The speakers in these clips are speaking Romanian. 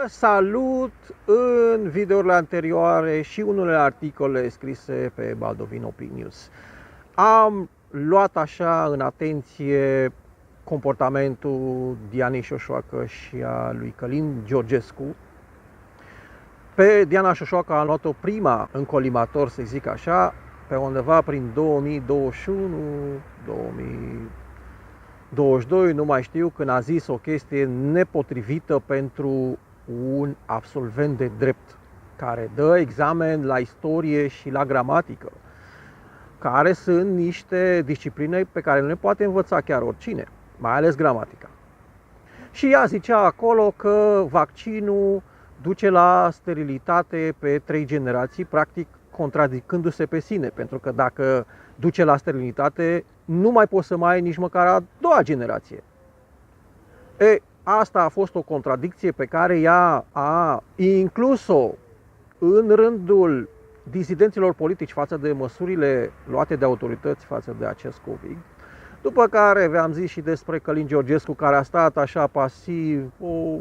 Salut în videourile anterioare și unele articole scrise pe Baldovin Opinius. Am luat așa în atenție comportamentul Dianei Șoșoacă și a lui Călin Georgescu. Pe Diana Șoșoacă am luat-o prima în colimator, să zic așa, pe undeva prin 2021, 2022, nu mai știu, când a zis o chestie nepotrivită pentru un absolvent de drept care dă examen la istorie și la gramatică, care sunt niște discipline pe care nu le poate învăța chiar oricine, mai ales gramatica. Și ea zicea acolo că vaccinul duce la sterilitate pe 3 generații, practic contradicându-se pe sine, pentru că dacă duce la sterilitate, nu mai poți să mai ai nici măcar a doua generație. Asta a fost o contradicție pe care ea a inclus-o în rândul disidenților politici față de măsurile luate de autorități față de acest COVID. După care v-am zis și despre Călin Georgescu, care a stat așa pasiv, o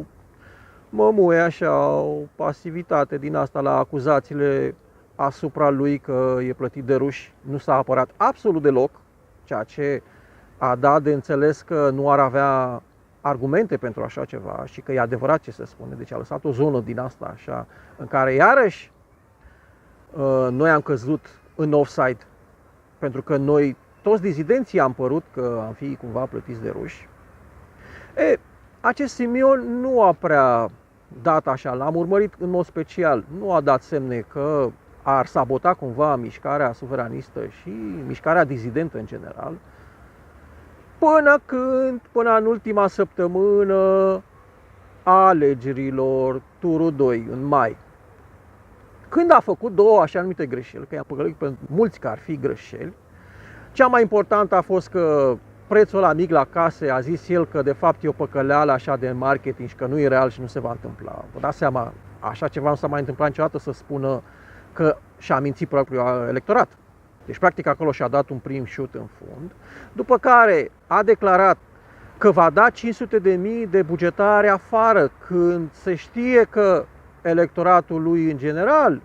mămuie așa, o pasivitate din asta la acuzațiile asupra lui că e plătit de ruși. Nu s-a apărat absolut deloc, ceea ce a dat de înțeles că nu ar avea argumente pentru așa ceva și că e adevărat ce se spune. Deci a lăsat o zonă din asta așa, în care iarăși noi am căzut în offside, pentru că noi toți dizidenții am părut că am fi cumva plătiți de ruși. Acest Simion nu a prea dat așa, l-am urmărit în mod special, nu a dat semne că ar sabota cumva mișcarea suveranistă și mișcarea dizidentă în general, până în ultima săptămână a alegerilor, turul 2, în mai, când a făcut două așa numite greșeli, că i-am păcălit pentru mulți că ar fi greșeli. Cea mai importantă a fost că prețul ăla mic la case, a zis el că de fapt e o păcăleală așa de marketing și că nu e real și nu se va întâmpla. Vă dați seama, așa ceva nu s-a mai întâmplat niciodată, să spună că și-a mințit propriul electorat. Deci practic acolo și-a dat un prim șut în fund, după care a declarat că va da 500.000 de bugetari afară, când se știe că electoratul lui în general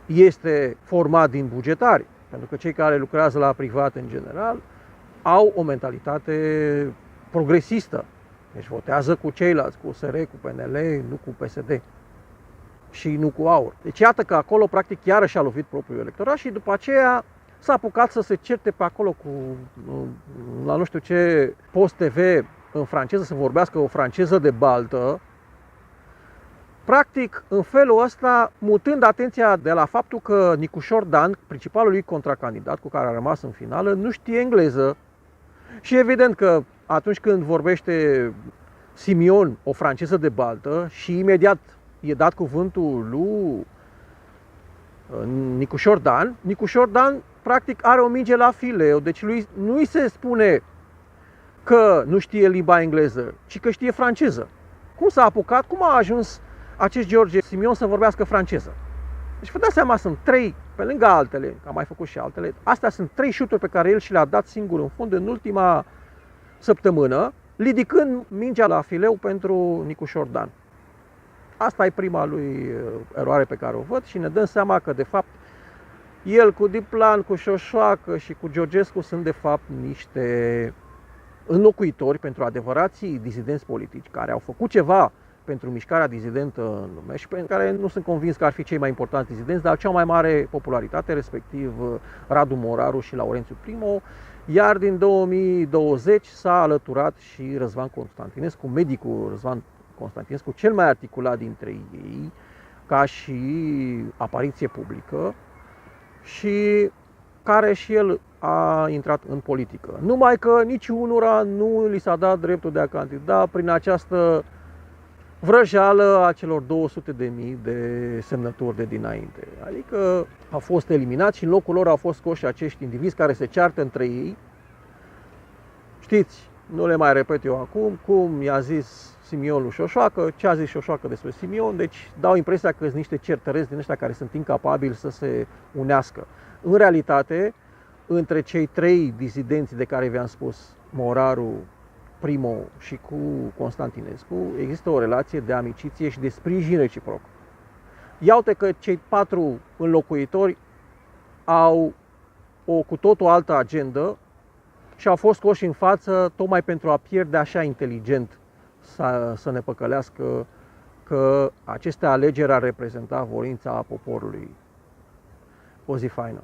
este format din bugetari, pentru că cei care lucrează la privat în general au o mentalitate progresistă, deci votează cu ceilalți, cu USR, cu PNL, nu cu PSD și nu cu AUR. Deci iată că acolo practic iarăși a lovit propriul electorat și după aceea s-a apucat să se certe pe acolo cu, la nu știu ce, post TV în franceză, să vorbească o franceză de baltă, practic în felul ăsta mutând atenția de la faptul că Nicușor Dan, principalul lui contracandidat cu care a rămas în finală, nu știe engleză. Și evident că atunci când vorbește Simion, o franceză de baltă, și imediat e dat cuvântul lui Nicușor Dan practic are o minge la fileu, deci lui nu îi se spune că nu știe limba engleză, ci că știe franceză. Cum s-a apucat, cum a ajuns acest George Simion să vorbească franceză? Deci vă dați seama, sunt 3, pe lângă altele, că am mai făcut și altele, astea sunt 3 șuturi pe care el și le-a dat singur în fund în ultima săptămână, ridicând mingea la fileu pentru Nicușor Dan. Asta e prima lui eroare pe care o văd și ne dăm seama că de fapt el cu Diplan, cu Șoșoacă și cu Georgescu sunt de fapt niște înlocuitori pentru adevărații dizidenți politici care au făcut ceva pentru mișcarea dizidentă în lume și pentru care nu sunt convins că ar fi cei mai importanți dizidenți, dar cea mai mare popularitate, respectiv Radu Moraru și Laurențiu Primo, iar din 2020 s-a alăturat și Răzvan Constantinescu, medicul Răzvan Constantinescu, cel mai articulat dintre ei, ca și apariție publică și care și el a intrat în politică. Numai că niciunora nu li s-a dat dreptul de a candida prin această vrăjeală a celor 200.000 de semnături de dinainte. Adică au fost eliminați și în locul lor au fost scoși acești indivizi care se ceartă între ei. Știți, nu le mai repet eu acum, cum i-a zis Simion lui Șoșoacă, ce a zis Șoșoacă despre Simion, deci dau impresia că sunt niște certăreți din ăștia care sunt incapabili să se unească. În realitate, între cei 3 dizidenți de care vi-am spus, Moraru, Primo și cu Constantinescu există o relație de amiciție și de sprijin reciproc. Ia uite că cei 4 înlocuitori au o cu totul altă agendă și au fost scoși în față tocmai pentru a pierde așa inteligent să ne păcălească că aceste alegeri ar reprezenta voința poporului. O zi faină!